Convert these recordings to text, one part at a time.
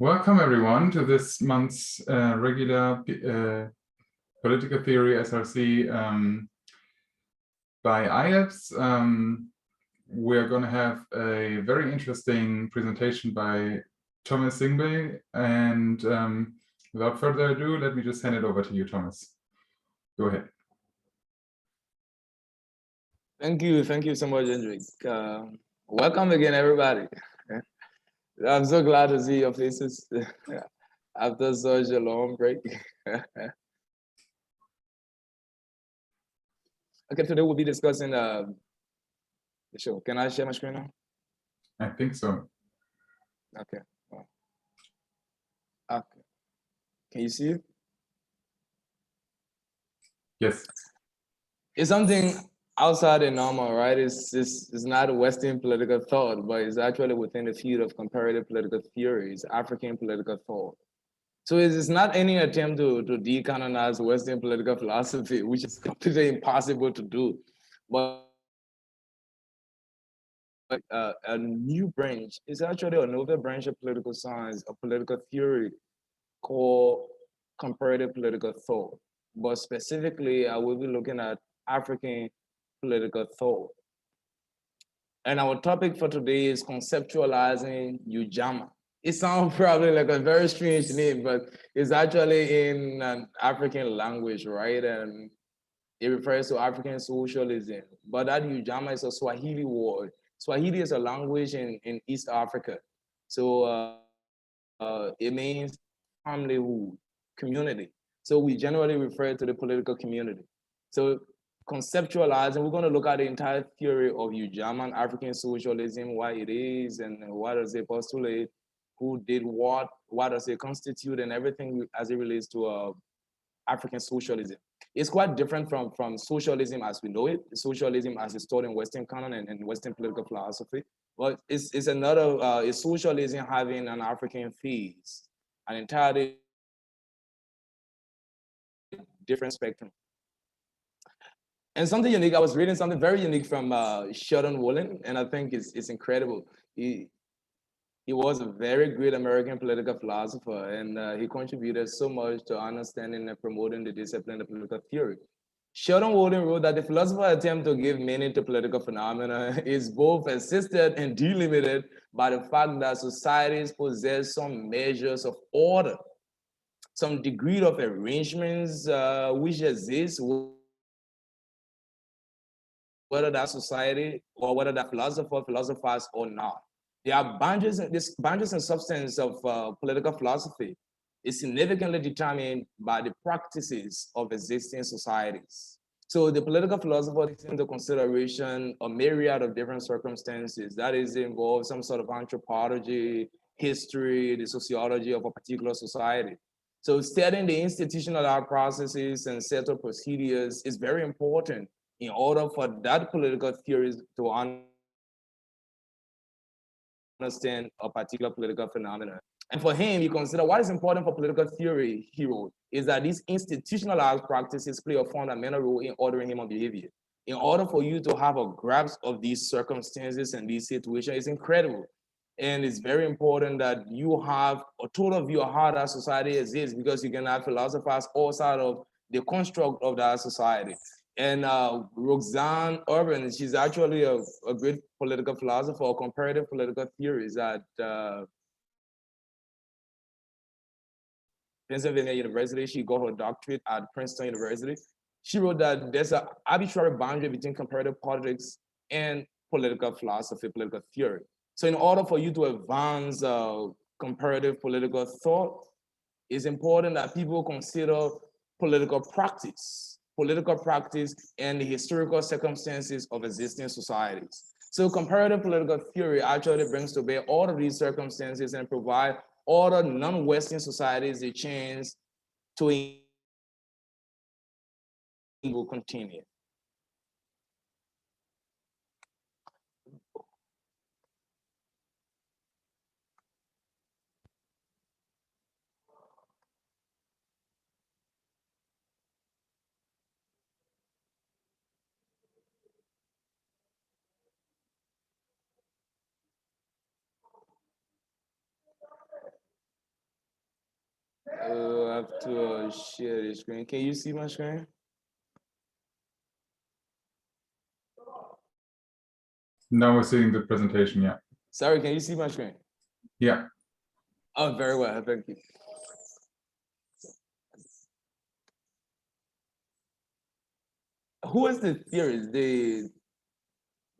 Welcome everyone to this month's regular political theory SRC by IAPSS. We're going to have a very interesting presentation by Thomas Singbeh, and without further ado, let me just hand it over to you, Thomas. Go ahead. Thank you so much, Hendrik. Welcome again, everybody. I'm so glad to see your faces after such a long break. Okay, today we'll be discussing the show. Can I share my screen now? I think so. Okay. Okay. Can you see it? Yes. It's something outside the normal, right? It's not a Western political thought, but it's actually within the field of comparative political theories, African political thought. So it's not any attempt to decolonize Western political philosophy, which is completely impossible to do, but a new branch. It's actually another branch of political science, a political theory called comparative political thought. But specifically, I will be looking at African political thought. And our topic for today is conceptualizing Ujamaa. It sounds probably like a very strange name, but it's actually in an African language, right? And it refers to African socialism. But that Ujamaa is a Swahili word. Swahili is a language in East Africa. So it means familyhood, community. So we generally refer to the political community. So conceptualizing, we're going to look at the entire theory of Ujamaa African socialism, why it is, and what does it postulate, who did what does it constitute, and everything as it relates to African socialism. It's quite different from socialism as we know it, socialism as it's taught in Western canon and Western political philosophy. But it's another, is socialism having an African phase, an entirely different spectrum. And something unique, I was reading something very unique from Sheldon Wolin, and I think it's incredible. He was a very great American political philosopher, and he contributed so much to understanding and promoting the discipline of political theory. Sheldon Wolin wrote that the philosopher's attempt to give meaning to political phenomena is both assisted and delimited by the fact that societies possess some measures of order, some degree of arrangements which exist, whether that society or whether that philosophers or not. There are boundaries, this boundaries and substance of political philosophy is significantly determined by the practices of existing societies. So the political philosopher takes into consideration a myriad of different circumstances that is involved some sort of anthropology, history, the sociology of a particular society. So studying the institutionalized processes and set of procedures is very important in order for that political theory to understand a particular political phenomenon. And for him, he considered what is important for political theory, he wrote, is that these institutionalized practices play a fundamental role in ordering human behavior. In order for you to have a grasp of these circumstances and these situations, it's incredible. And it's very important that you have a total view of how that society exists, because you can have philosophers outside of the construct of that society. And Roxanne Urban, she's actually a great political philosopher, or comparative political theories at Pennsylvania University. She got her doctorate at Princeton University. She wrote that there's an arbitrary boundary between comparative politics and political philosophy, political theory. So in order for you to advance comparative political thought, it's important that people consider political practice and the historical circumstances of existing societies. So comparative political theory actually brings to bear all of these circumstances and provide all the non-Western societies a chance to continue. I have to share the screen. Can you see my screen? Now we're seeing the presentation, yeah. Sorry, can you see my screen? Yeah. Oh, very well, thank you. Who is the theorist, the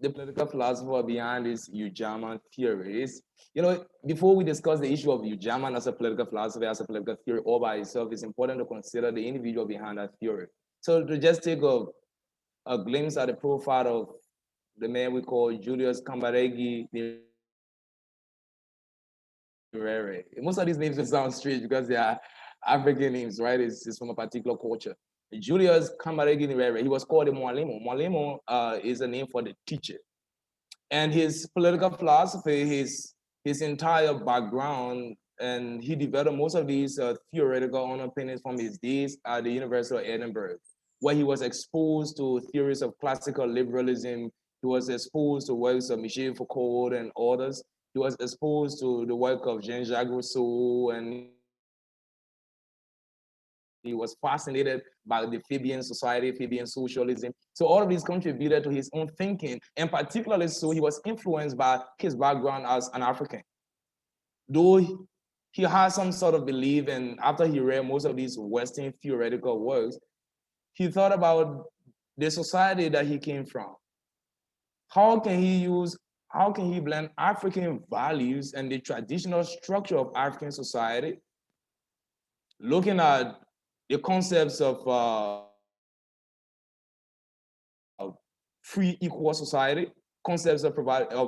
political philosopher behind this Ujamaa theories? You know, before we discuss the issue of Ujamaa as a political philosophy, as a political theory all by itself, it's important to consider the individual behind that theory. So to just take a glimpse at the profile of the man we call Julius Kambarage Nyerere. Most of these names will sound strange because they are African names, right? It's from a particular culture. Julius Kambarage Nyerere, he was called a Mwalimu. Mwalimu is a name for the teacher. And his political philosophy, his entire background, and he developed most of these theoretical underpinnings from his days at the University of Edinburgh, where he was exposed to theories of classical liberalism. He was exposed to works of Michel Foucault and others. He was exposed to the work of Jean-Jacques Rousseau, and he was fascinated by the Fabian society, Fabian socialism. So all of these contributed to his own thinking, and particularly so he was influenced by his background as an African. Though he had some sort of belief, and after he read most of these Western theoretical works, he thought about the society that he came from. How can he blend African values and the traditional structure of African society, looking at the concepts of free, equal society, concepts of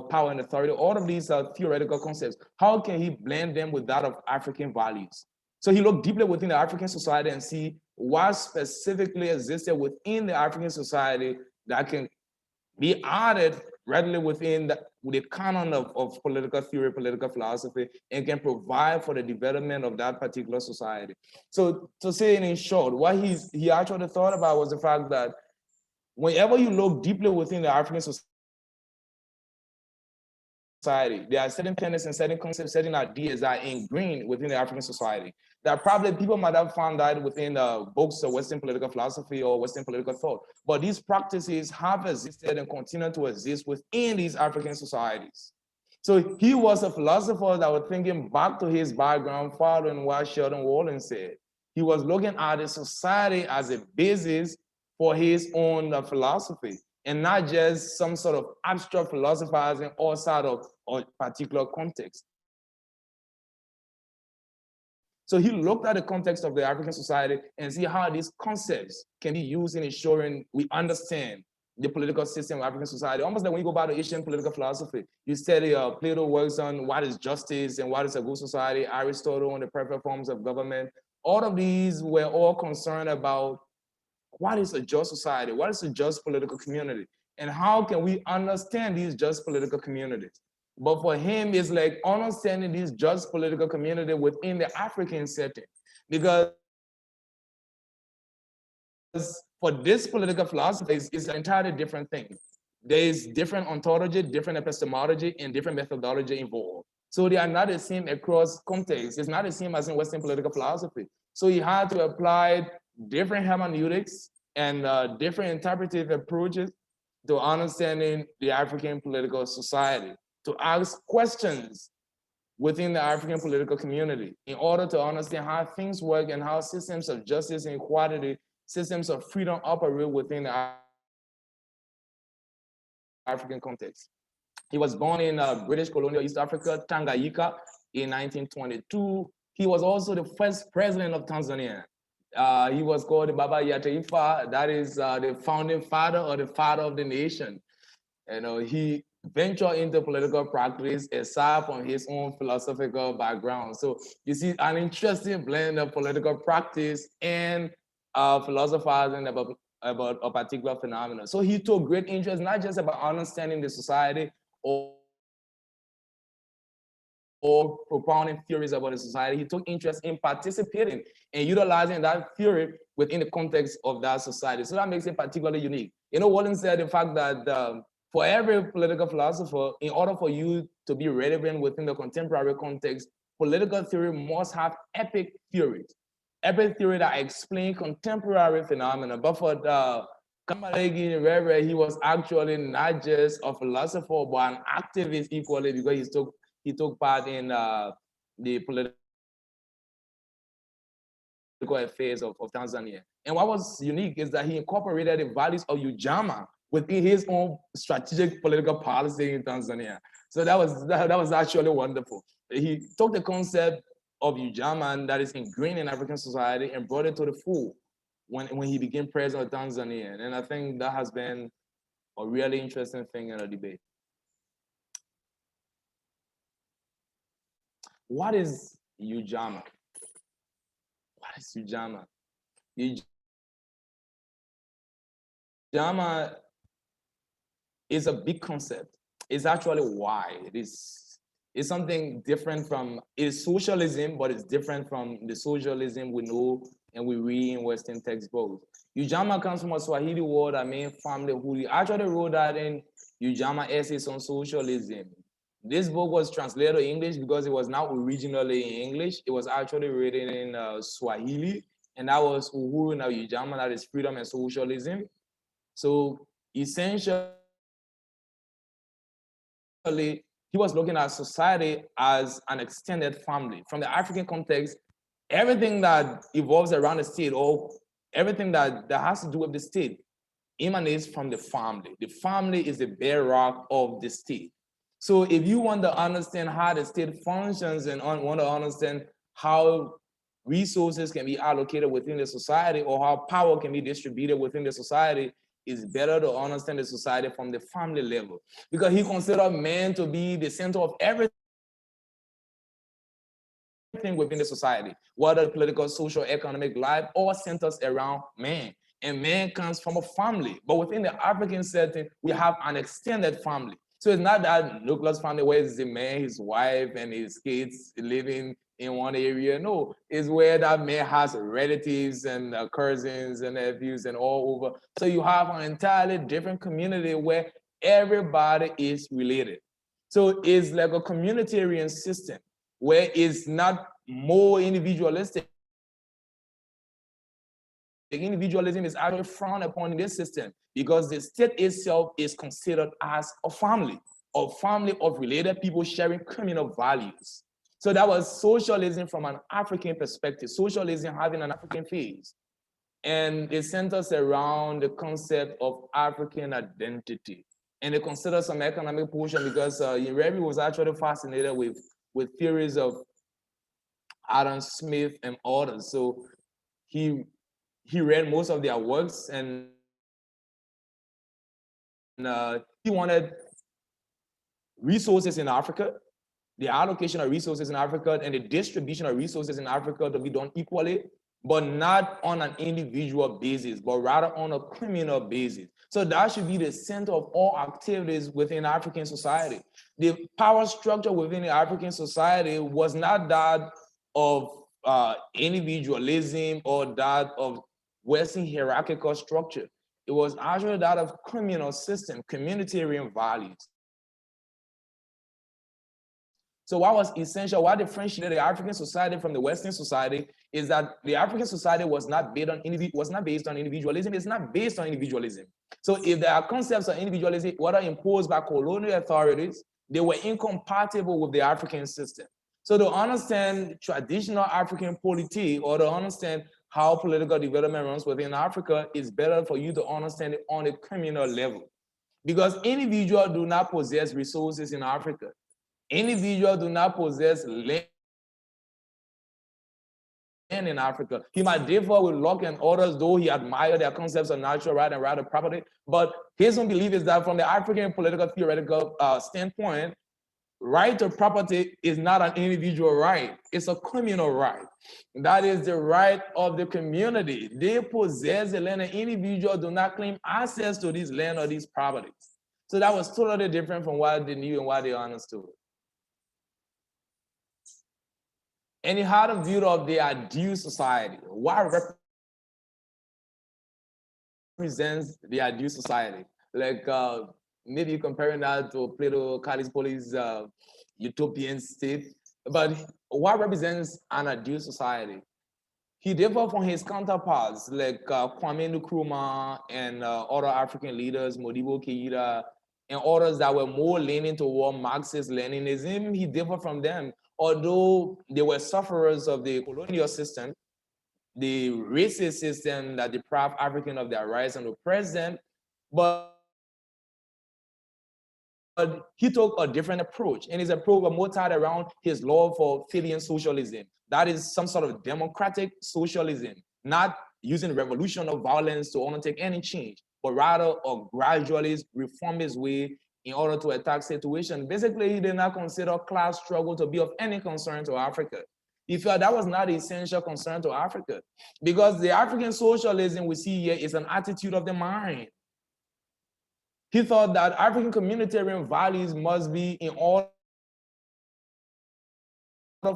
power and authority, all of these are theoretical concepts. How can he blend them with that of African values? So he looked deeply within the African society and see what specifically existed within the African society that can be added readily within the canon of political theory, political philosophy, and can provide for the development of that particular society. So to say it in short, what he actually thought about was the fact that whenever you look deeply within the African society, there are certain tenets and certain concepts, certain ideas that are ingrained within the African society that probably people might have found that within books of Western political philosophy or Western political thought. But these practices have existed and continue to exist within these African societies. So he was a philosopher that was thinking back to his background, following what Sheldon Wallen said. He was looking at the society as a basis for his own philosophy, and not just some sort of abstract philosophizing outside of a particular context. So he looked at the context of the African society and see how these concepts can be used in ensuring we understand the political system of African society. Almost like when you go back to Asian political philosophy, you study Plato works on what is justice and what is a good society, Aristotle on the perfect forms of government. All of these were all concerned about what is a just society, what is a just political community, and how can we understand these just political communities. But for him, it's like understanding these just political community within the African setting, because for this political philosophy, it's an entirely different thing. There is different ontology, different epistemology, and different methodology involved. So they are not the same across contexts. It's not the same as in Western political philosophy. So he had to apply different hermeneutics and different interpretive approaches to understanding the African political society, to ask questions within the African political community in order to understand how things work and how systems of justice and equality, systems of freedom operate within the African context. He was born in British colonial East Africa, Tanganyika, in 1922. He was also the first president of Tanzania. He was called Baba Yataifa, that is the founding father or the father of the nation. You know, he ventured into political practice aside from his own philosophical background. So you see an interesting blend of political practice and philosophizing about a particular phenomenon. So he took great interest, not just about understanding the society or propounding theories about the society. He took interest in participating and utilizing that theory within the context of that society. So that makes it particularly unique. You know, Wallen said the fact that for every political philosopher, in order for you to be relevant within the contemporary context, political theory must have epic theories. every theory that explains contemporary phenomena. But for Nyerere, he was actually not just a philosopher, but an activist equally, because he took part in the political affairs of Tanzania. And what was unique is that he incorporated the values of Ujamaa within his own strategic political policy in Tanzania. So that was actually wonderful. He took the concept of Ujamaa that is ingrained in African society and brought it to the fore when he became president of Tanzania. And I think that has been a really interesting thing in the debate. What is Ujamaa? What is Ujamaa? Ujamaa is a big concept. It's actually wide. It's something different from, it's socialism, but it's different from the socialism we know and we read in Western textbooks. Ujamaa comes from a Swahili word that means family, who actually wrote that in Ujamaa Essays on Socialism. This book was translated to English because it was not originally in English. It was actually written in Swahili, and that was Uhuru na Ujamaa, that is freedom and socialism. So essentially, he was looking at society as an extended family. From the African context, everything that evolves around the state, or everything that has to do with the state, emanates from the family. The family is the bedrock of the state. So if you want to understand how the state functions and want to understand how resources can be allocated within the society, or how power can be distributed within the society, it's better to understand the society from the family level, because he considered man to be the center of everything within the society, whether political, social, economic life, all centers around man. And man comes from a family. But within the African setting, we have an extended family. So it's not that nuclear family where it's the man, his wife, and his kids living in one area. No, it's where that man has relatives and cousins and nephews and all over. So you have an entirely different community where everybody is related. So it's like a communitarian system where it's not more individualistic. The individualism is actually frowned upon in this system because the state itself is considered as a family of related people sharing communal values. So that was socialism from an African perspective, socialism having an African phase. And it centers around the concept of African identity. And it considers some economic portion because Nyerere was actually fascinated with theories of Adam Smith and others. So he read most of their works, and he wanted resources in Africa, the allocation of resources in Africa and the distribution of resources in Africa to be done equally, but not on an individual basis, but rather on a communal basis. So that should be the center of all activities within African society. The power structure within the African society was not that of individualism or that of Western hierarchical structure. It was actually that of communal system, communitarian values. So what was essential, what differentiated the African society from the Western society is that the African society was not based on individualism, it's not based on individualism. So if there are concepts of individualism, whether imposed by colonial authorities, they were incompatible with the African system. So to understand traditional African polity, or to understand how political development runs within Africa, it's better for you to understand it on a communal level. Because individuals do not possess resources in Africa. Individuals do not possess land in Africa. He might differ with Locke and others, though he admired their concepts of natural right and right of property. But his own belief is that from the African political theoretical standpoint, right to property is not an individual right, it's a communal right. That is the right of the community. They possess the land, and individuals do not claim access to this land or these properties. So that was totally different from what they knew and what they understood. And he had a view of the ideal society. What represents the ideal society? Like maybe comparing that to Plato Callipoli's utopian state. But what represents an ideal society? He differed from his counterparts like Kwame Nkrumah and other African leaders, Modibo Keïta, and others that were more leaning toward Marxist-Leninism. He differed from them, although they were sufferers of the colonial system, the racist system that deprived Africans of their rights and oppressed them. But he took a different approach, and his approach was more tied around his love for Fabian socialism. That is some sort of democratic socialism, not using revolution or violence to undertake any change, but rather a gradualist reformist way in order to attack situation. Basically, he did not consider class struggle to be of any concern to Africa. He felt that was not an essential concern to Africa, because the African socialism we see here is an attitude of the mind. He thought that African communitarian values must be in order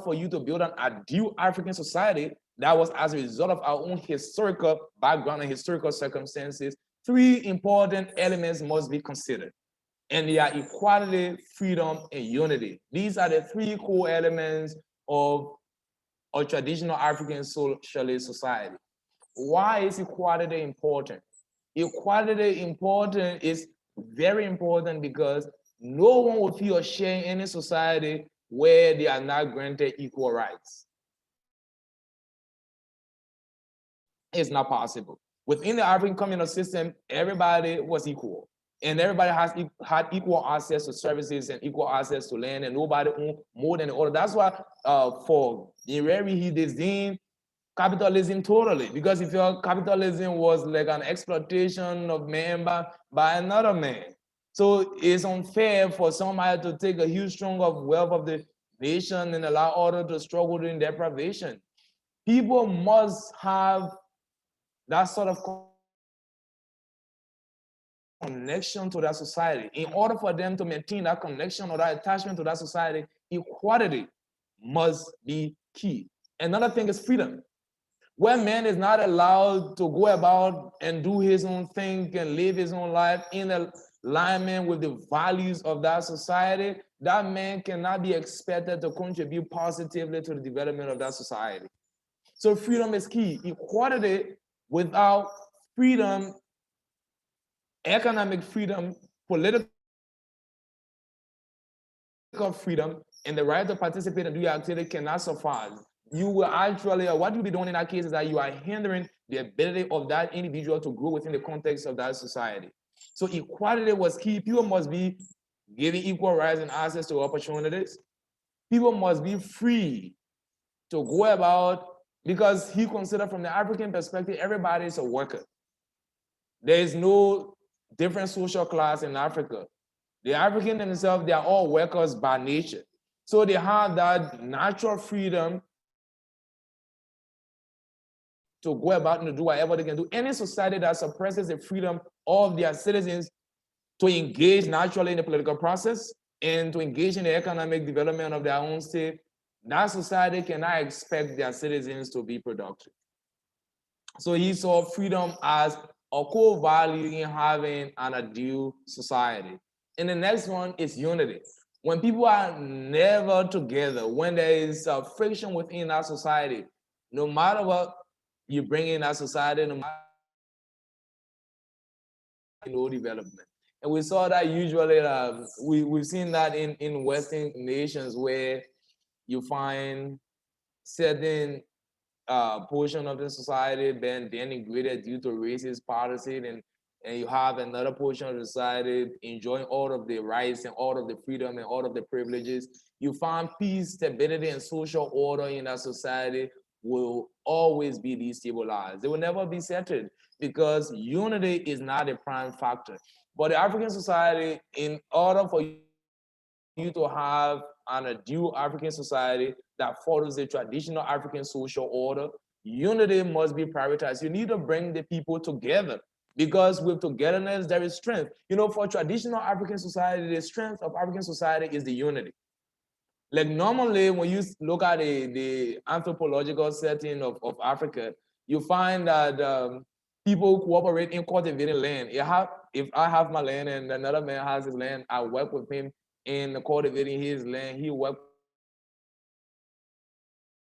for you to build an ideal African society that was as a result of our own historical background and historical circumstances. Three important elements must be considered, and they are equality, freedom, and unity. These are the three core elements of a traditional African socialist society. Why is equality important? Equality is very important because no one will feel ashamed in any society where they are not granted equal rights. It's not possible. Within the African communal system, everybody was equal, and everybody had equal access to services and equal access to land, and nobody owned more than the other. That's why for Nyerere, he disdained capitalism totally, because he felt capitalism was like an exploitation of man by another man. So it's unfair for somebody to take a huge chunk of wealth of the nation and allow others to struggle in deprivation. People must have that sort of connection to that society. In order for them to maintain that connection or that attachment to that society, equality must be key. Another thing is freedom. When man is not allowed to go about and do his own thing and live his own life in alignment with the values of that society, that man cannot be expected to contribute positively to the development of that society. So freedom is key. Equality without freedom, economic freedom, political freedom, and the right to participate and do your activity cannot suffice. You will actually, what you'll be doing in that case is that you are hindering the ability of that individual to grow within the context of that society. So equality was key. People must be given equal rights and access to opportunities. People must be free to go about, because he considered from the African perspective, everybody is a worker. There is no different social class in Africa. The African themselves, they are all workers by nature. So they have that natural freedom to go about and to do whatever they can do. Any society that suppresses the freedom of their citizens to engage naturally in the political process and to engage in the economic development of their own state, that society cannot expect their citizens to be productive. So he saw freedom as a core value in having an ideal society. And the next one is unity. When people are never together, when there is friction within our society, no matter what you bring in our society, no matter no development. And we saw that usually, we've seen that in Western nations where you find certain portion of the society being denigrated due to racist policy, and you have another portion of the society enjoying all of the rights and all of the freedom and all of the privileges. You find peace, stability, and social order in that society will always be destabilized. They will never be settled because unity is not a prime factor. But the African society, in order for you to have an ideal African society that follows the traditional African social order, unity must be prioritized. You need to bring the people together, because with togetherness, there is strength. You know, for traditional African society, the strength of African society is the unity. Like normally, when you look at the anthropological setting of Africa, you find that people cooperate in cultivating land. If I have my land and another man has his land, I work with him in cultivating his land. He works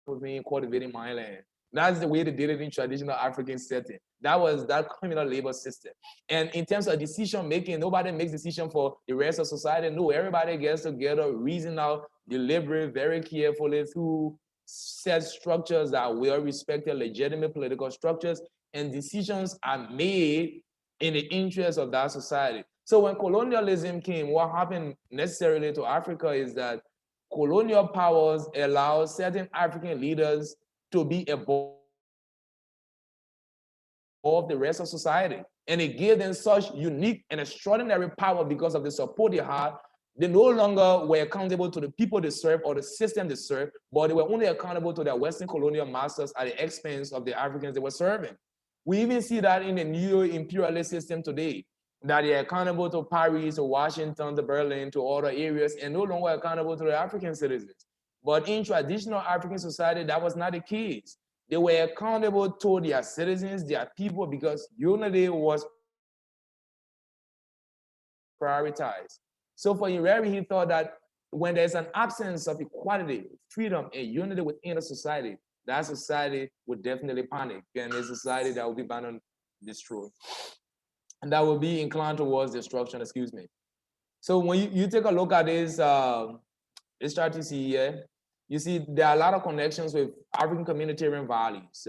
with me in cultivating my land. That's the way they did it in traditional African setting. That was that communal labor system. And in terms of decision making, nobody makes decision for the rest of society. No, everybody gets together, reason out, deliberate very carefully through set structures that are well respected, legitimate political structures, and decisions are made in the interest of that society. So when colonialism came, what happened necessarily to Africa is that colonial powers allow certain African leaders to be above the rest of society. And it gave them such unique and extraordinary power because of the support they had. They no longer were accountable to the people they served or the system they served, but they were only accountable to their Western colonial masters at the expense of the Africans they were serving. We even see that in the neo-imperialist system today, that they're accountable to Paris, to Washington, to Berlin, to other areas, and no longer accountable to the African citizens. But in traditional African society, that was not the case. They were accountable to their citizens, their people, because unity was prioritized. So for Nyerere, he thought that when there's an absence of equality, freedom, and unity within a society, that society would definitely panic, and a society that would be bound to destroy. And that will be inclined towards destruction, excuse me. So when you take a look at this strategy here, you see there are a lot of connections with African communitarian values.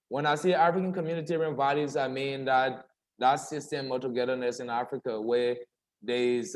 When I say African communitarian values, I mean that system of togetherness in Africa where there is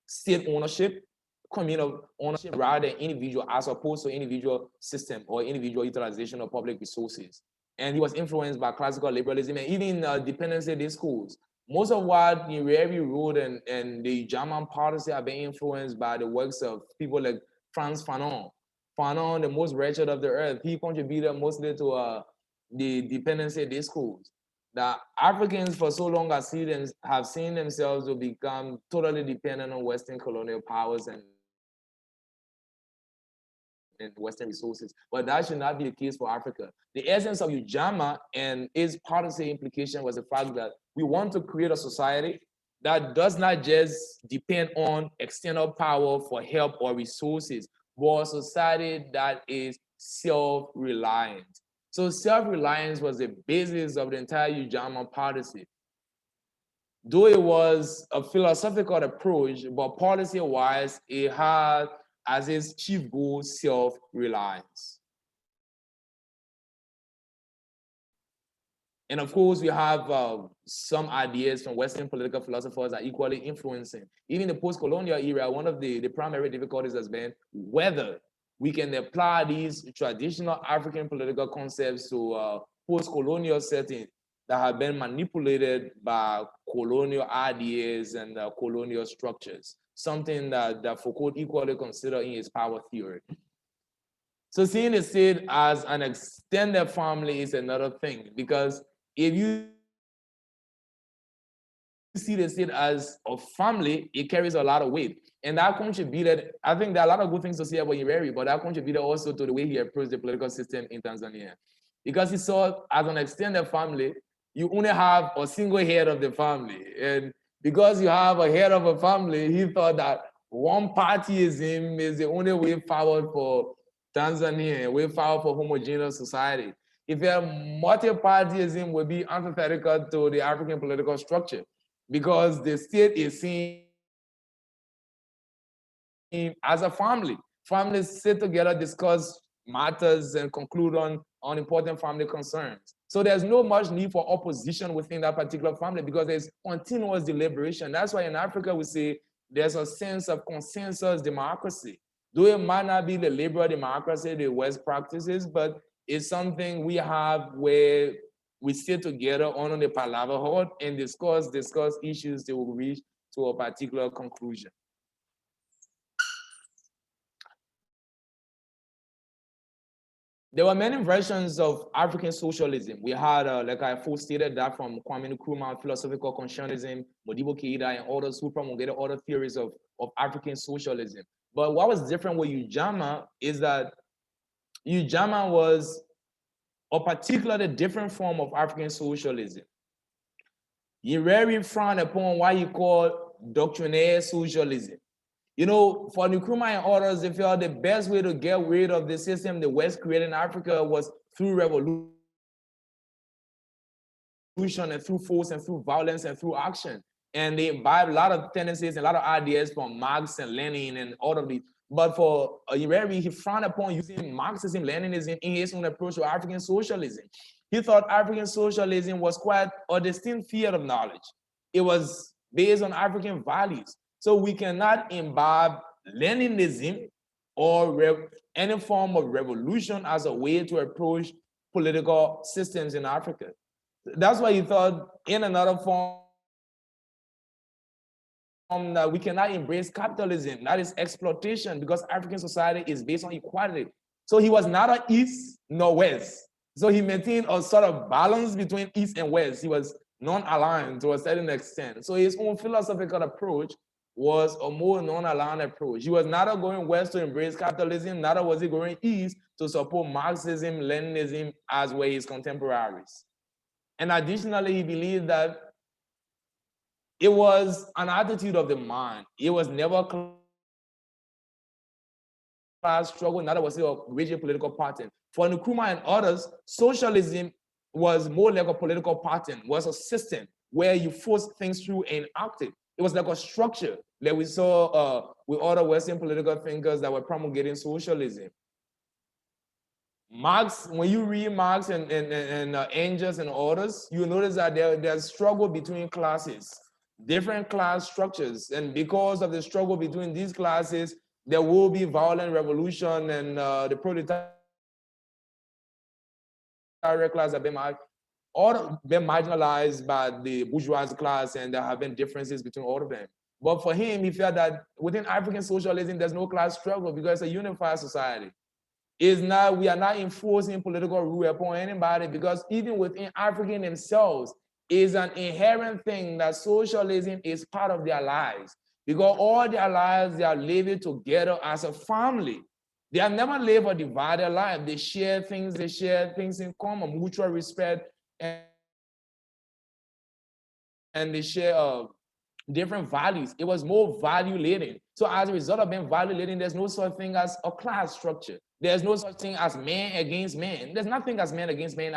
state ownership, communal ownership rather than individual, as opposed to individual system or individual utilization of public resources. And he was influenced by classical liberalism and even dependency discourse. Most of what Nyerere wrote and the Ujamaa policy have been influenced by the works of people like Frantz Fanon. Fanon, the most wretched of the earth, he contributed mostly to the dependency discourse. The Africans for so long have seen themselves to become totally dependent on Western colonial powers and Western resources, but that should not be the case for Africa. The essence of Ujamaa and its policy implication was the fact that we want to create a society that does not just depend on external power for help or resources, but a society that is self-reliant. So self-reliance was the basis of the entire Ujamaa policy. Though it was a philosophical approach, but policy-wise, it had as its chief goal self-reliance. And of course, we have some ideas from Western political philosophers that are equally influencing. Even the post-colonial era, one of the primary difficulties has been whether we can apply these traditional African political concepts to post-colonial settings that have been manipulated by colonial ideas and colonial structures, something that Foucault equally considered in his power theory. So seeing the state as an extended family is another thing, because if you see the state as a family, it carries a lot of weight. And that contributed, I think there are a lot of good things to say about Nyerere, but that contributed also to the way he approached the political system in Tanzania. Because he saw as an extended family, you only have a single head of the family. And because you have a head of a family, he thought that one partyism is the only way forward for Tanzania, a way forward for homogeneous society. If a multi-partyism would be antithetical to the African political structure, because the state is seen as a family. Families sit together, discuss matters, and conclude on important family concerns. So there's no much need for opposition within that particular family because there's continuous deliberation. That's why in Africa we say there's a sense of consensus democracy. Though it might not be the liberal democracy the West practices, but it's something we have where we sit together on the palaver hut and discuss issues that will reach to a particular conclusion. There were many versions of African socialism. We had, like I first stated, that from Kwame Nkrumah, philosophical conscientism, Modibo Keïta, and others who promulgated other theories of African socialism. But what was different with Ujamaa is that Ujamaa was a particularly different form of African socialism. Nyerere frowned upon what he called doctrinaire socialism. You know, for Nkrumah and others, they felt the best way to get rid of the system the West created in Africa was through revolution and through force and through violence and through action. And they imbibed a lot of tendencies and a lot of ideas from Marx and Lenin and all of these. But for Nyerere, he frowned upon using Marxism, Leninism in his own approach to African socialism. He thought African socialism was quite a distinct field of knowledge. It was based on African values. So we cannot imbibe Leninism or any form of revolution as a way to approach political systems in Africa. That's why he thought in another form that we cannot embrace capitalism, that is exploitation, because African society is based on equality. So he was not an East nor West. So he maintained a sort of balance between East and West. He was non-aligned to a certain extent. So his own philosophical approach was a more non-aligned approach. He was neither going West to embrace capitalism, neither was he going East to support Marxism, Leninism, as were his contemporaries. And additionally, he believed that it was an attitude of the mind. It was never class struggle, neither was it a rigid political pattern. For Nkrumah and others, socialism was more like a political pattern, was a system where you force things through and act it. It was like a structure that we saw with other Western political thinkers that were promulgating socialism. Marx, when you read Marx and Engels and others, you notice that there's struggle between classes, different class structures. And because of the struggle between these classes, there will be violent revolution, and the proletariat class have been marginalized by the bourgeois class, and there have been differences between all of them. But for him, he felt that within African socialism, there's no class struggle because it's a unified society. We are not enforcing political rule upon anybody, because even within African themselves is an inherent thing that socialism is part of their lives. Because all their lives, they are living together as a family. They have never lived a divided life. They share things in common, mutual respect, and they share different values. It was more value-laden. So as a result of being value-laden, there's no such thing as a class structure. There's no such thing as man against man. There's nothing as man against man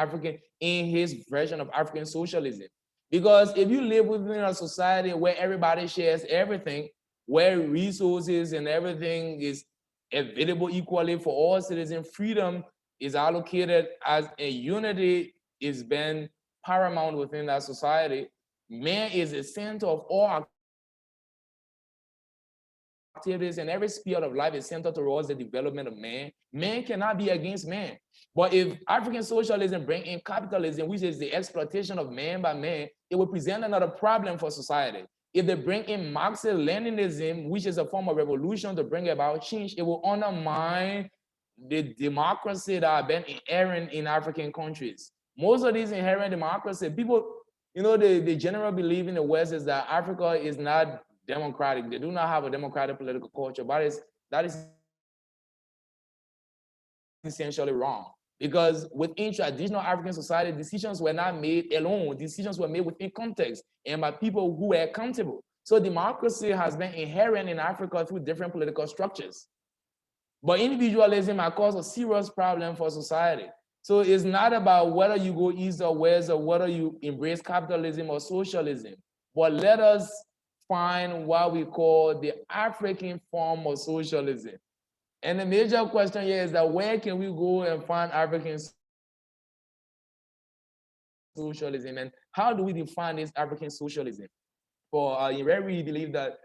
in his version of African socialism. Because if you live within a society where everybody shares everything, where resources and everything is available equally for all citizens, freedom is allocated as a unity is been paramount within that society, man is the center of all activities, and every sphere of life is centered towards the development of man. Man cannot be against man. But if African socialism bring in capitalism, which is the exploitation of man by man, it will present another problem for society. If they bring in Marxist-Leninism, which is a form of revolution to bring about change, it will undermine the democracy that have been inherent in African countries. Most of these inherent democracy, people, you know, the general belief in the West is that Africa is not democratic. They do not have a democratic political culture, but that is essentially wrong. Because within traditional African society, decisions were not made alone. Decisions were made within context and by people who were accountable. So democracy has been inherent in Africa through different political structures. But individualism has caused a serious problem for society. So it's not about whether you go east or west or whether you embrace capitalism or socialism, but let us find what we call the African form of socialism. And the major question here is that where can we go and find African socialism, and how do we define this African socialism? For Nyerere, we believe that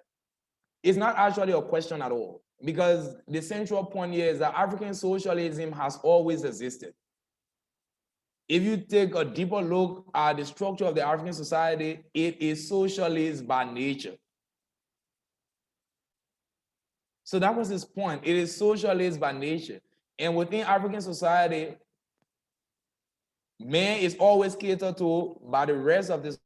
it's not actually a question at all, because the central point here is that African socialism has always existed. If you take a deeper look at the structure of the African society, it is socialist by nature. So that was his point. It is socialist by nature. And within African society, man is always catered to by the rest of the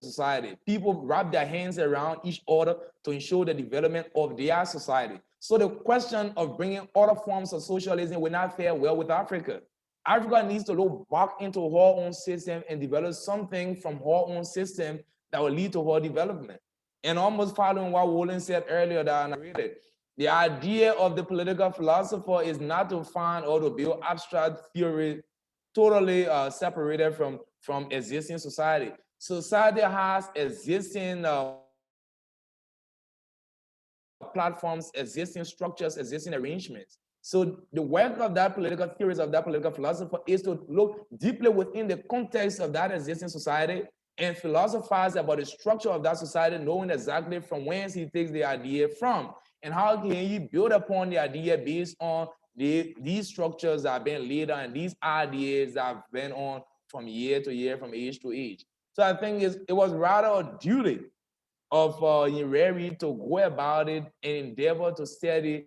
society. People wrap their hands around each other to ensure the development of their society. So the question of bringing other forms of socialism will not fare well with Africa. Africa needs to look back into her own system and develop something from her own system that will lead to her development. And almost following what Wolin said earlier that I narrated, the idea of the political philosopher is not to find or to build abstract theory totally separated from existing society. Society has existing platforms, existing structures, existing arrangements. So the work of that political theorist, of that political philosopher, is to look deeply within the context of that existing society and philosophize about the structure of that society, knowing exactly from whence he takes the idea from, and how can he build upon the idea based on these structures that have been laid down and these ideas that have been on from year to year, from age to age. So I think it was rather a duty of Nyerere to go about it and endeavor to study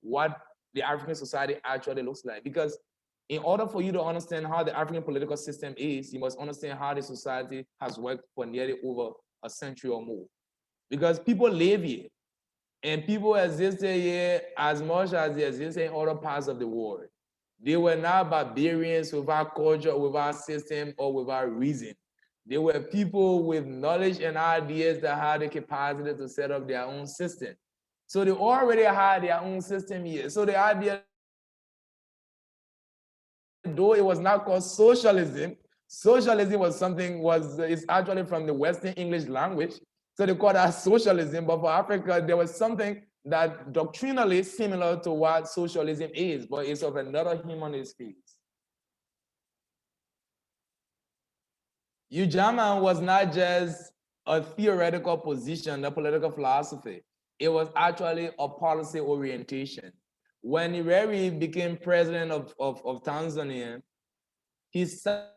what the African society actually looks like. Because in order for you to understand how the African political system is, you must understand how the society has worked for nearly over a century or more. Because people live here, and people existed here as much as they existed in other parts of the world. They were not barbarians without culture, without system, or without reason. They were people with knowledge and ideas that had the capacity to set up their own system. So they already had their own system here. So the idea, though it was not called socialism, socialism was something, it's actually from the Western English language. So they call that socialism, but for Africa, there was something that doctrinally similar to what socialism is, but it's of another humanist phase. Ujamaa was not just a theoretical position, a political philosophy. It was actually a policy orientation. When Nyerere became president of Tanzania, he started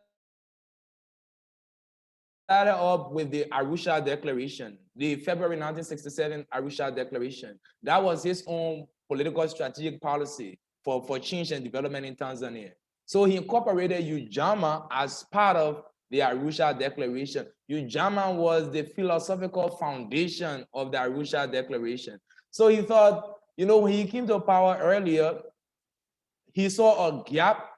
up with the Arusha Declaration, the February 1967 Arusha Declaration. That was his own political strategic policy for change and development in Tanzania. So he incorporated Ujamaa as part of the Arusha Declaration. Ujamaa was the philosophical foundation of the Arusha Declaration. So he thought, when he came to power earlier, he saw a gap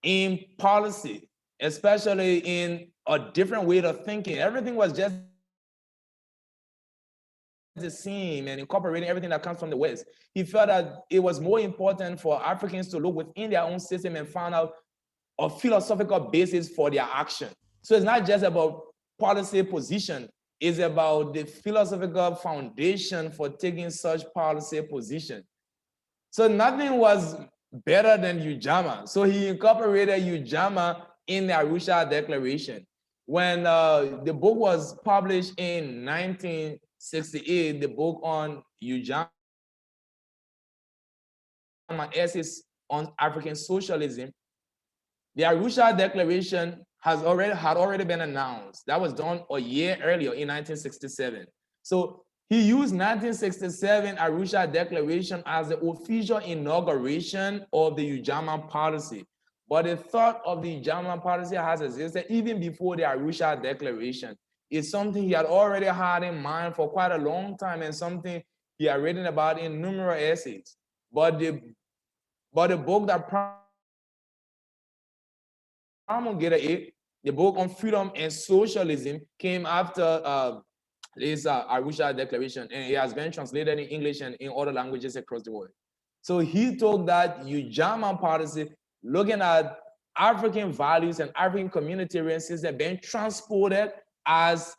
in policy, especially in a different way of thinking. Everything was just the same and incorporating everything that comes from the West. He felt that it was more important for Africans to look within their own system and find out a philosophical basis for their action. So it's not just about policy position, it's about the philosophical foundation for taking such policy position. So nothing was better than Ujamaa. So he incorporated Ujamaa in the Arusha Declaration. When the book was published in 1968, the book on Ujamaa, Essays on African Socialism, the Arusha Declaration had already been announced. That was done a year earlier in 1967. So he used 1967 Arusha Declaration as the official inauguration of the Ujamaa policy. But the thought of the Ujamaa policy has existed even before the Arusha Declaration. It's something he had already had in mind for quite a long time and something he had written about in numerous essays. But the book that promulgated it, the book on freedom and socialism, came after this Arusha Declaration, and it has been translated in English and in other languages across the world. So he told that Ujamaa policy, looking at African values and African communitarian system being transported as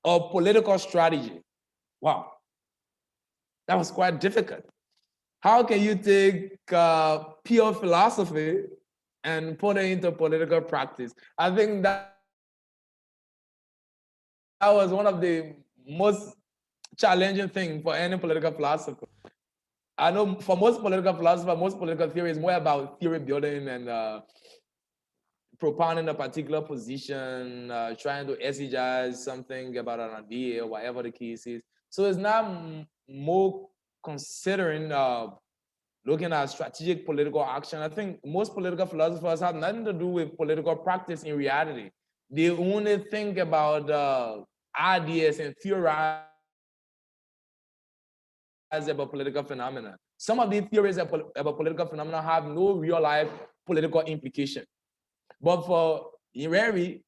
a political strategy. Wow, that was quite difficult. How can you take pure philosophy and put it into political practice? I think that was one of the most challenging things for any political philosopher. I know for most political philosophers, most political theory is more about theory building and propounding a particular position, trying to exegete something about an idea, or whatever the case is. So it's not more considering looking at strategic political action. I think most political philosophers have nothing to do with political practice in reality. They only think about ideas and theorize about political phenomena. Some of these theories about political phenomena have no real life political implication. But for Nyerere,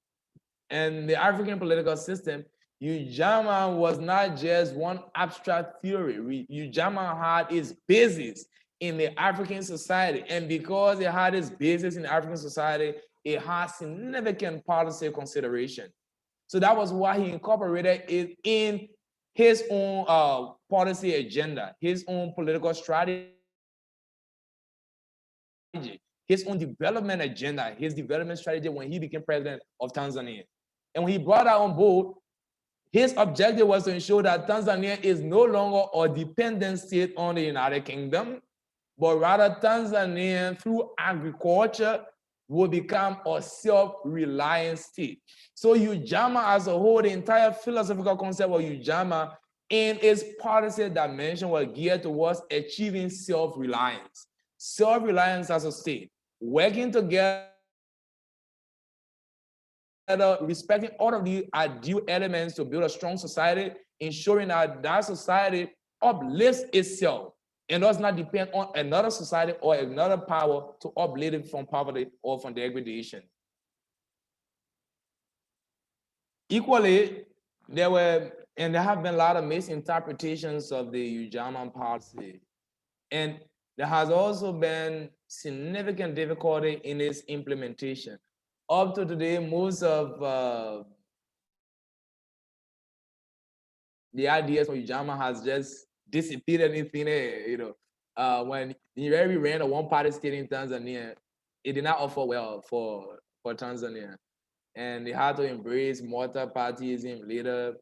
and the African political system, Ujamaa was not just one abstract theory. Ujamaa had its basis in the African society. And because it had its basis in the African society, it had significant policy consideration. So that was why he incorporated it in his own policy agenda, his own political strategy, his own development agenda, his development strategy when he became president of Tanzania. And when he brought that on board, his objective was to ensure that Tanzania is no longer a dependent state on the United Kingdom, but rather Tanzania, through agriculture, will become a self-reliant state. So Ujamaa as a whole, the entire philosophical concept of Ujamaa in its policy dimension was geared towards achieving self-reliance. Self-reliance as a state, working together, respecting all of the ideal elements to build a strong society, ensuring that that society uplifts itself and does not depend on another society or another power to uplift it from poverty or from degradation. Equally, there have been a lot of misinterpretations of the Ujamaa policy. And there has also been significant difficulty in its implementation. Up to today, most of the ideas from Ujamaa has just disappeared in thin air. You know, when Nyerere ran a one-party state in Tanzania, it did not offer well for Tanzania, and they had to embrace multi-partyism later.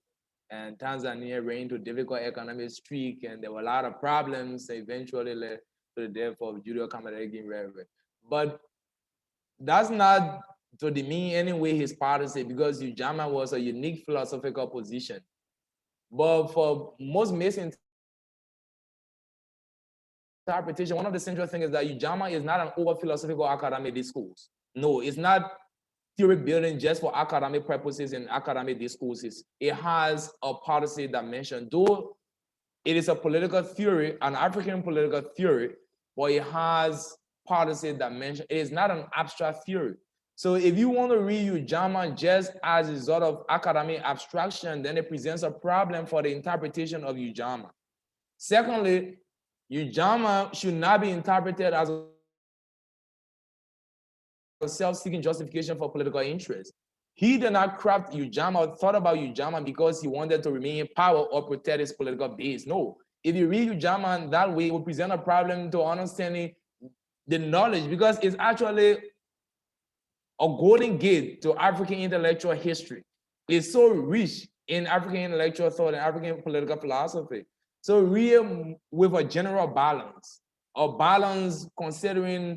And Tanzania ran into difficult economic streak, and there were a lot of problems that eventually led to the death of Ujamaa Nyerere. But that's not to demean in any way his policy, because Ujamaa was a unique philosophical position. But for most misinterpretation, one of the central things is that Ujamaa is not an over-philosophical academic discourse. No, it's not theory building just for academic purposes and academic discourses. It has a policy dimension. Though it is a political theory, an African political theory, but it has policy dimension. It is not an abstract theory. So if you want to read Ujamaa just as a sort of academic abstraction, then it presents a problem for the interpretation of Ujamaa. Secondly, Ujamaa should not be interpreted as a self-seeking justification for political interest. He did not craft Ujamaa or thought about Ujamaa because he wanted to remain in power or protect his political base. No, if you read Ujamaa that way, it will present a problem to understanding the knowledge, because it's actually a golden gate to African intellectual history. It's so rich in African intellectual thought and African political philosophy. So read with a general balance, a balance considering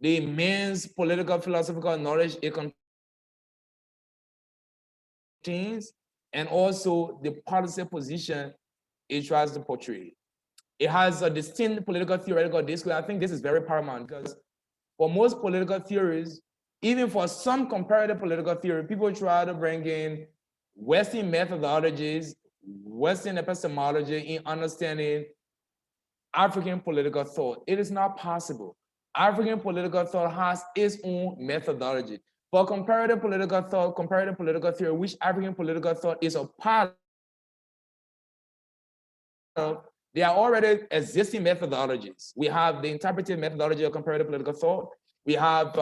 the immense political philosophical knowledge it contains, and also the policy position it tries to portray. It has a distinct political theoretical discourse. I think this is very paramount, because for most political theories, even for some comparative political theory, people try to bring in Western methodologies, Western epistemology in understanding African political thought. It is not possible. African political thought has its own methodology. For comparative political thought, comparative political theory, which African political thought is a part of, there are already existing methodologies. We have the interpretive methodology of comparative political thought. We have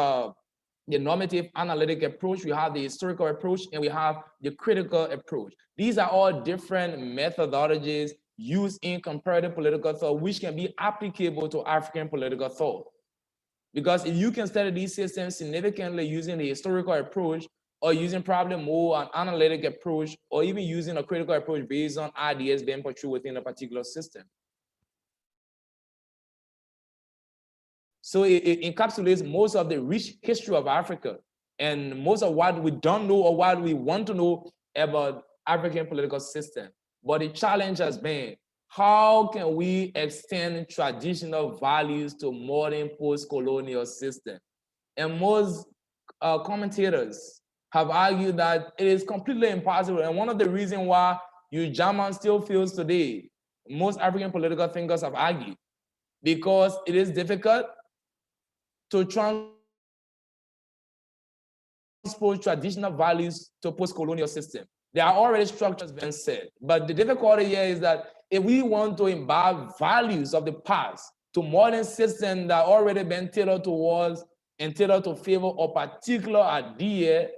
the normative analytic approach, we have the historical approach, and we have the critical approach. These are all different methodologies used in comparative political thought, which can be applicable to African political thought. Because if you can study these systems significantly using the historical approach, or using probably more an analytic approach, or even using a critical approach based on ideas being portrayed within a particular system. So it encapsulates most of the rich history of Africa and most of what we don't know or what we want to know about African political system. But the challenge has been, how can we extend traditional values to modern post-colonial system? And most commentators have argued that it is completely impossible. And one of the reasons why Ujamaa still feels today, most African political thinkers have argued, because it is difficult to transpose traditional values to post-colonial system. There are already structures being set, but the difficulty here is that if we want to imbibe values of the past to modern systems that already been tailored towards and tailored to favor a particular idea,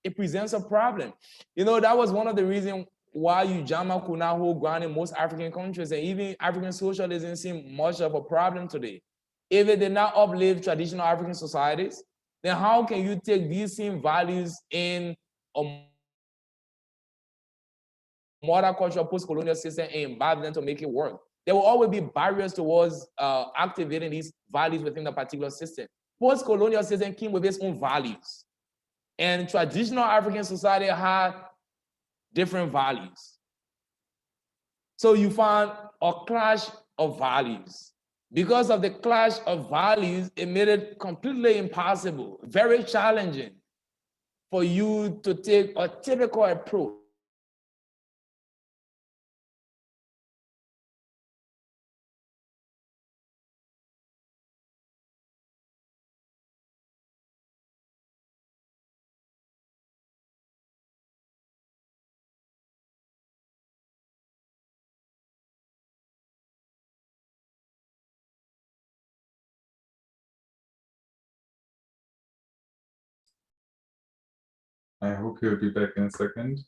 it presents a problem. You know, that was one of the reasons why Ujamaa could not hold ground in most African countries, and even African socialism seemed much of a problem today. If it did not uplift traditional African societies, then how can you take these same values in a modern cultural post-colonial system and imbibe them to make it work? There will always be barriers towards activating these values within the particular system. Post-colonial system came with its own values, and traditional African society had different values. So you find a clash of values. Because of the clash of values, it made it completely impossible, very challenging for you to take a typical approach I hope he'll be back in a second.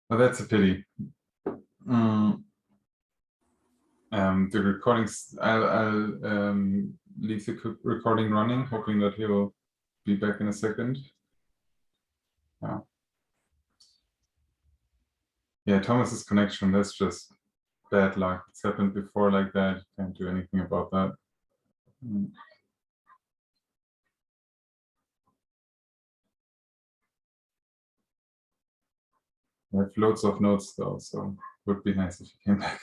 Oh, that's a pity. The recordings, I'll leave the recording running, hoping that he will be back in a second. Yeah, Thomas's connection, that's just bad luck. It's happened before like that. Can't do anything about that. I have loads of notes though, so it would be nice if he came back.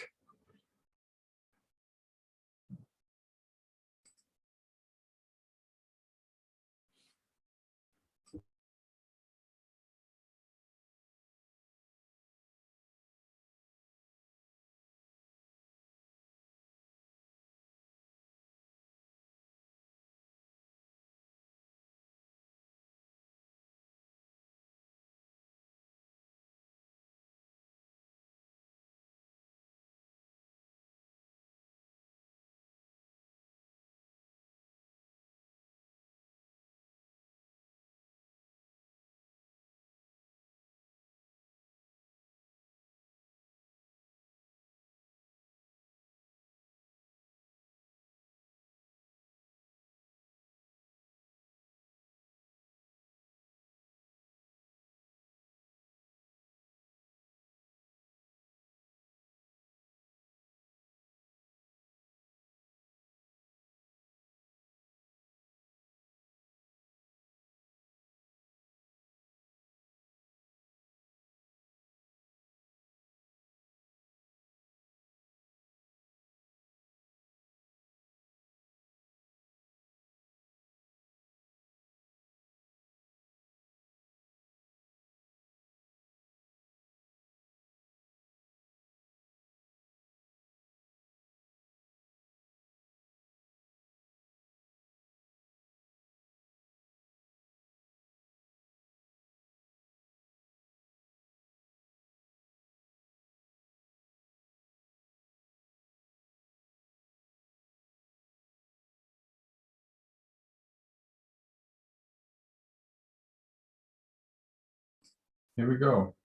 Here we go.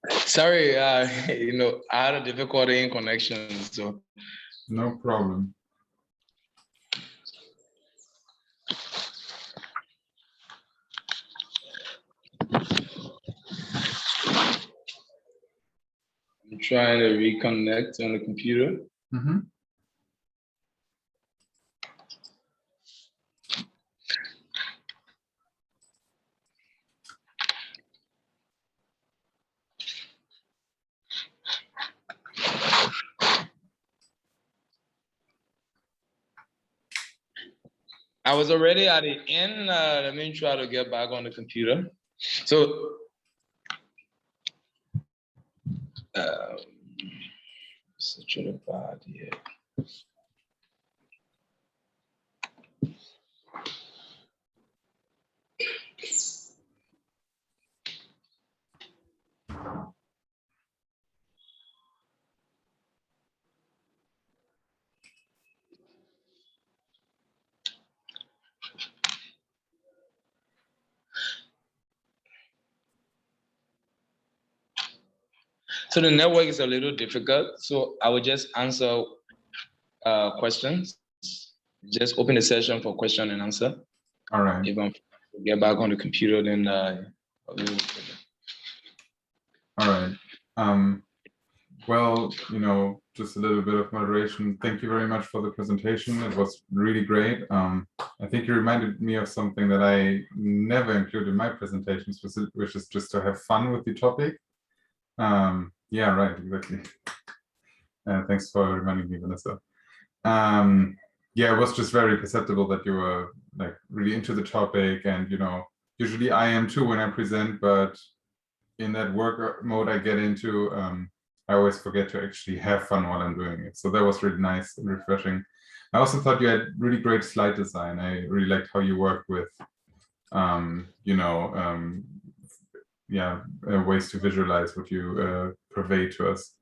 Sorry, you know, I had a difficulty in connection, so. No problem. I'm trying to reconnect on the computer. Mm-hmm. I was already at the end. Let me try to get back on the computer. So, such a bad, yeah. So the network is a little difficult. So I will just answer questions. Just open the session for question and answer. All right. If I get back on the computer, then all right. Well, just a little bit of moderation. Thank you very much for the presentation. It was really great. I think you reminded me of something that I never include in my presentations, which is just to have fun with the topic. Yeah, right, exactly. Thanks for reminding me, Vanessa. Yeah, it was just very perceptible that you were like really into the topic, and usually I am too when I present, but in that work mode I get into, I always forget to actually have fun while I'm doing it. So that was really nice and refreshing. I also thought you had really great slide design. I really liked how you worked with, ways to visualize what you purvey to us.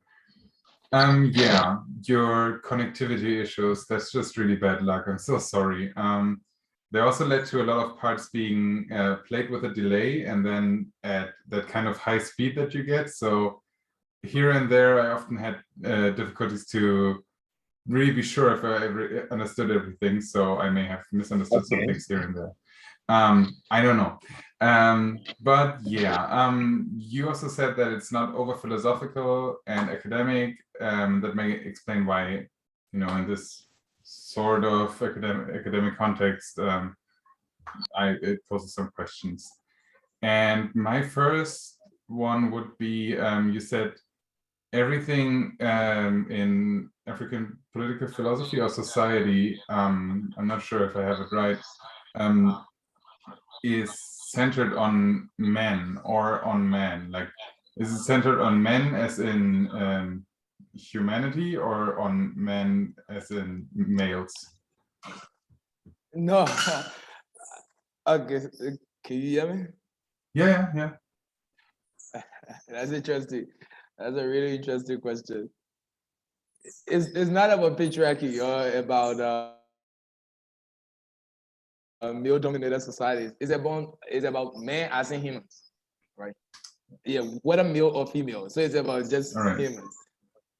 Yeah, your connectivity issues, that's just really bad luck. I'm so sorry. They also led to a lot of parts being played with a delay and then at that kind of high speed that you get. So here and there, I often had difficulties to really be sure if I understood everything. So I may have misunderstood some things here and there. I don't know. But yeah, you also said that it's not over philosophical and academic. That may explain why, in this sort of academic context, it poses some questions. And my first one would be, you said everything in African political philosophy or society, I'm not sure if I have it right, is centered on men or on man. Like, is it centered on men as in humanity or on men as in males? No. Okay, can you hear me? Yeah. That's interesting. That's a really interesting question. It's not about patriarchy or about male-dominated societies. It's about men as in humans, right? Yeah, whether male or female. So it's about just humans.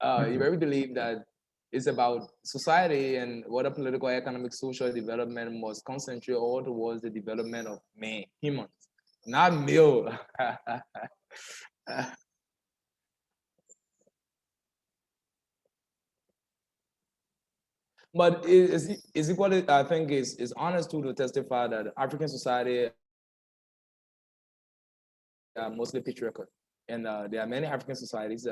You very believe that it's about society and what political, economic, social development must concentrate all towards the development of men, humans, not male. But it's equally, I think, is honest to testify that African society are mostly patriarchal, and there are many African societies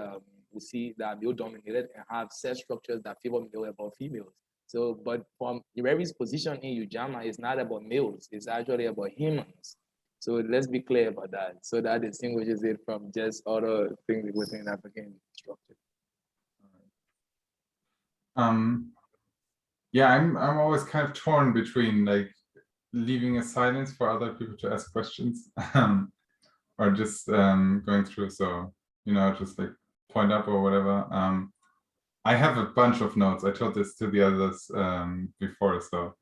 we see that are male dominated and have set structures that favor male above females. So, but from Nyerere's position in Ujamaa, it's not about males; it's actually about humans. So let's be clear about that. So that distinguishes it from just other things within African structure. Yeah, I'm always kind of torn between like leaving a silence for other people to ask questions, or just going through. So just like point up or whatever. I have a bunch of notes. I told this to the others before. So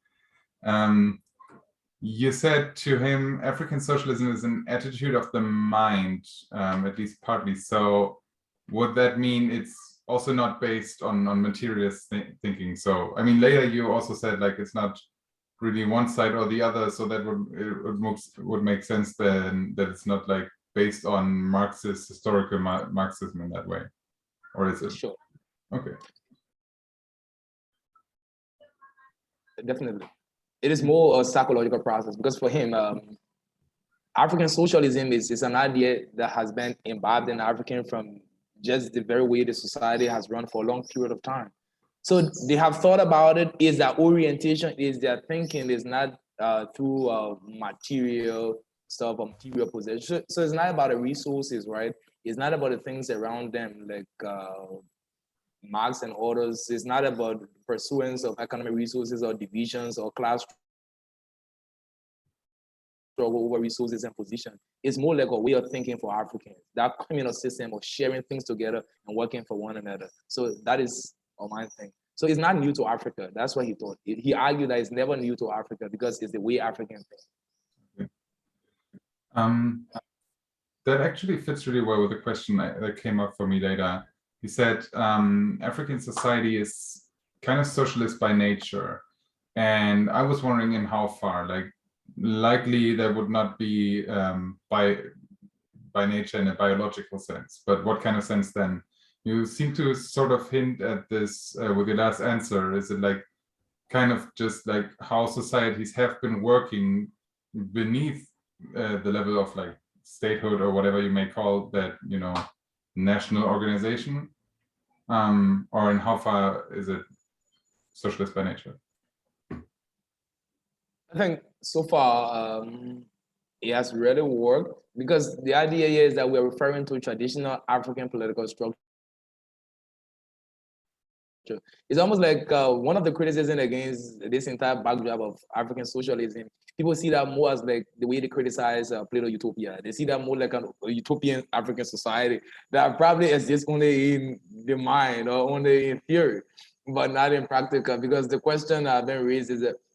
you said to him, African socialism is an attitude of the mind, at least partly. So would that mean it's also not based on materialist thinking? So I mean, later you also said like it's not really one side or the other. So that would make sense then, that it's not like based on Marxist historical Marxism in that way, or is it? Sure. Okay. Definitely. It is more a psychological process because for him, African socialism is an idea that has been imbibed in African from just the very way the society has run for a long period of time. So they have thought about it. Is their orientation, is their thinking is not through material stuff or material possession. So it's not about the resources, right? It's not about the things around them, like Marx and others. It's not about pursuance of economic resources or divisions or class struggle over resources and position. It's more like a way of thinking for Africans, that communal system of sharing things together and working for one another. So that is a main thing. So it's not new to Africa. That's what he thought. He argued that it's never new to Africa because it's the way Africans think. That actually fits really well with the question that came up for me later. He said African society is kind of socialist by nature. And I was wondering in how far, like likely there would not be by nature in a biological sense, but what kind of sense then? You seem to sort of hint at this with your last answer. Is it like kind of just like how societies have been working beneath the level of like statehood or whatever you may call that, you know, national organization? Or in how far is it socialist by nature? I think so far it has really worked because the idea here is that we're referring to traditional African political structure. It's almost like one of the criticisms against this entire backdrop of African socialism. People see that more as like the way they criticize Plato Utopia. They see that more like a utopian African society that probably exists only in the mind or only in theory, but not in practical. Because the question been raised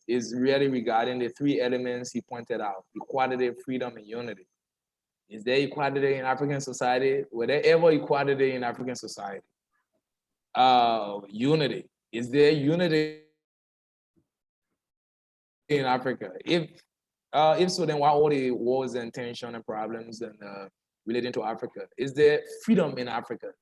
is really regarding the three elements he pointed out: equality, freedom, and unity. Is there equality in African society? Were there ever equality in African society? Unity. Is there unity in Africa? If so, then why all the wars and tension and problems and relating to Africa? Is there freedom in Africa?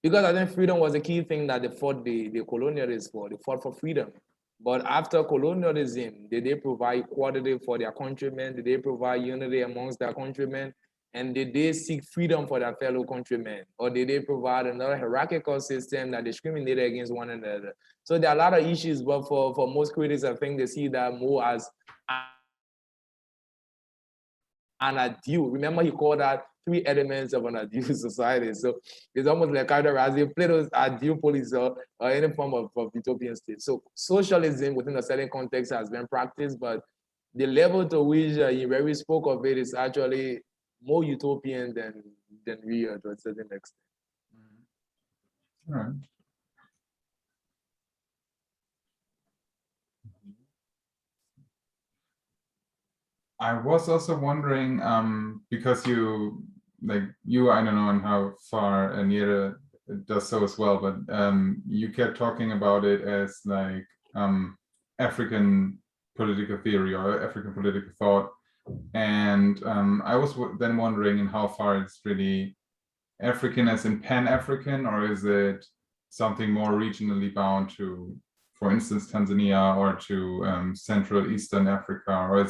Because I think freedom was a key thing that they fought the colonialists for. They fought for freedom. But after colonialism, did they provide equality for their countrymen? Did they provide unity amongst their countrymen? And did they seek freedom for their fellow countrymen? Or did they provide another hierarchical system that discriminated against one another? So there are a lot of issues, but for most critics, I think they see that more as an ideal. Remember, he called that three elements of an ideal society. So it's almost like characterizing Plato's ideal police or any form of utopian state. So socialism within a certain context has been practiced, but the level to which Nyerere spoke of it is actually more utopian than real to a certain extent. All right. I was also wondering, because I don't know, and how far Nyerere does so as well, but you kept talking about it as like African political theory or African political thought. And I was then wondering in how far it's really African as in pan-African, or is it something more regionally bound to, for instance, Tanzania or to Central Eastern Africa, or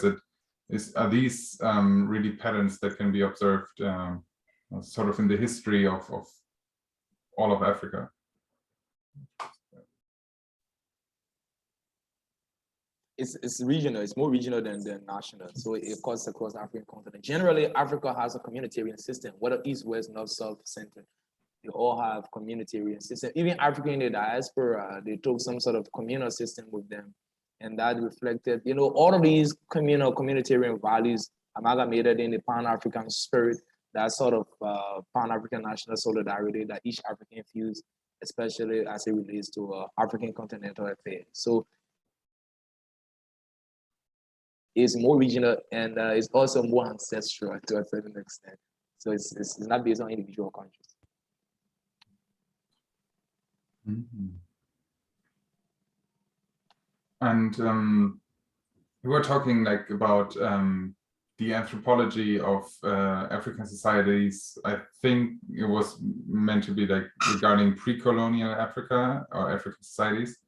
are these really patterns that can be observed sort of in the history of all of Africa? It's regional. It's more regional than national. So it cuts across the African continent. Generally, Africa has a communitarian system, whether east, west, north, south, center. They all have communitarian system. Even African in the diaspora, they took some sort of communal system with them. And that reflected, all of these communitarian values amalgamated in the pan-African spirit, that sort of pan-African national solidarity that each African feels, especially as it relates to African continental affairs. So it's more regional and it's also more ancestral to a certain extent. So it's not based on individual countries. Mm-hmm. And we were talking like about the anthropology of African societies. I think it was meant to be like regarding pre-colonial Africa or African societies.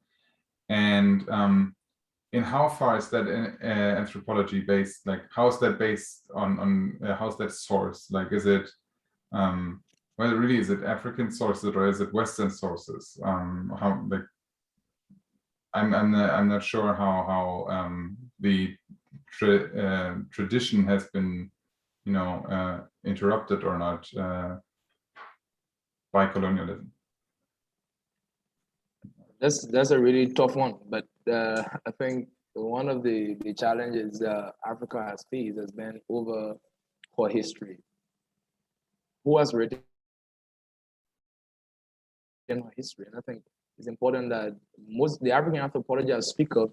And in how far is that anthropology based? Like, how is that based on how's that source? Like, is it well, really, is it African sources or is it Western sources? How, like, I'm not sure how the tradition has been, you know, interrupted or not by colonialism. That's a really tough one, but I think one of the challenges Africa has faced has been over her history. Who has written her history? And I think it's important that most the African anthropologists I speak of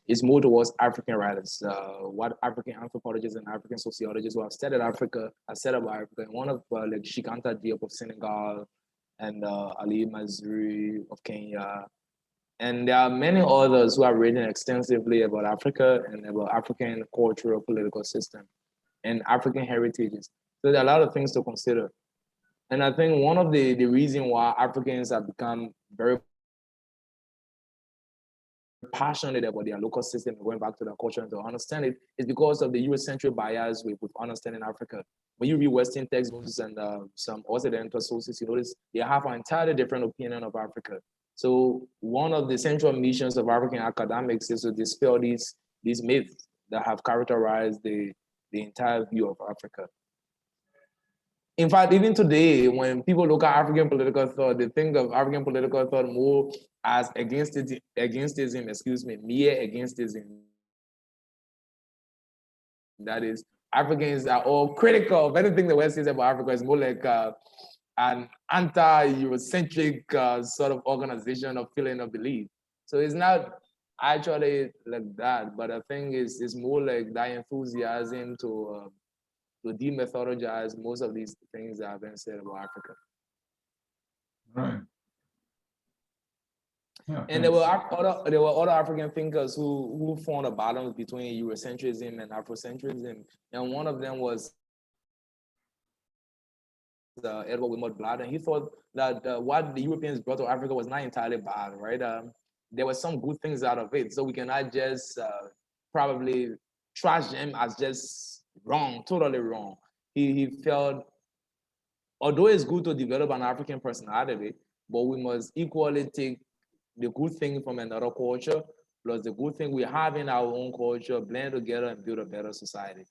is more towards African writers. What African anthropologists and African sociologists who have studied Africa have said about Africa. And one of like Shikanta Diop of Senegal and Ali Mazrui of Kenya. And there are many others who have written extensively about Africa and about African cultural political system and African heritages. So there are a lot of things to consider. And I think one of the reasons why Africans have become very passionate about their local system and going back to their culture and to understand it is because of the Eurocentric bias with understanding Africa. When you read Western textbooks and some Occidental sources, you notice they have an entirely different opinion of Africa. So one of the central missions of African academics is to dispel these myths that have characterized the entire view of Africa. In fact, even today, when people look at African political thought, they think of African political thought more as againism, mere againism. That is, Africans are all critical of anything the West says about Africa. It's more like an anti-Eurocentric sort of organization of feeling of belief. So it's not actually like that, but I think it's more like that enthusiasm to demethodologize most of these things that have been said about Africa. Right. Yeah, and there were other African thinkers who found a balance between Eurocentrism and Afrocentrism, and one of them was Edward with Mudblood, and he thought that what the Europeans brought to Africa was not entirely bad, right? There were some good things out of it, so we cannot just probably trash them as just wrong, totally wrong. He felt, although it's good to develop an African personality, but we must equally take the good thing from another culture plus the good thing we have in our own culture, blend together and build a better society.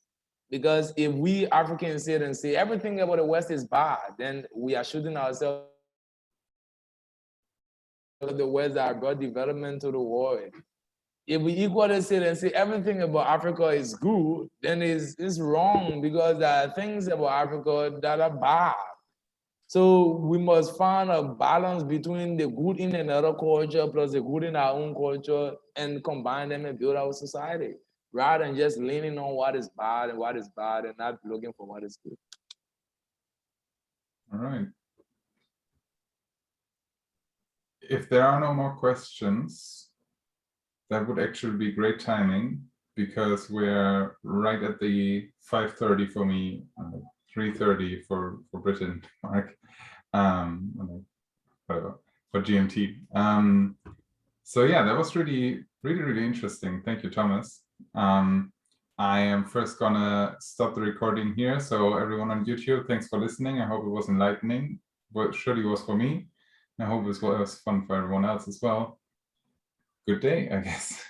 Because if we Africans sit and say everything about the West is bad, then we are shooting ourselves in the West that brought development to the world. If we equally sit and say everything about Africa is good, then it's wrong, because there are things about Africa that are bad. So we must find a balance between the good in another culture plus the good in our own culture and combine them and build our society, rather than just leaning on what is bad and not looking for what is good. All right. If there are no more questions, that would actually be great timing, because we're right at the 5:30 for me, 3:30 for Britain, Mark, whatever, for GMT. So yeah, that was really interesting. Thank you, Thomas. I am first gonna stop the recording here. So everyone on YouTube, thanks for listening. I hope it was enlightening, but surely it was for me. I hope it was fun for everyone else as well. Good day, I guess.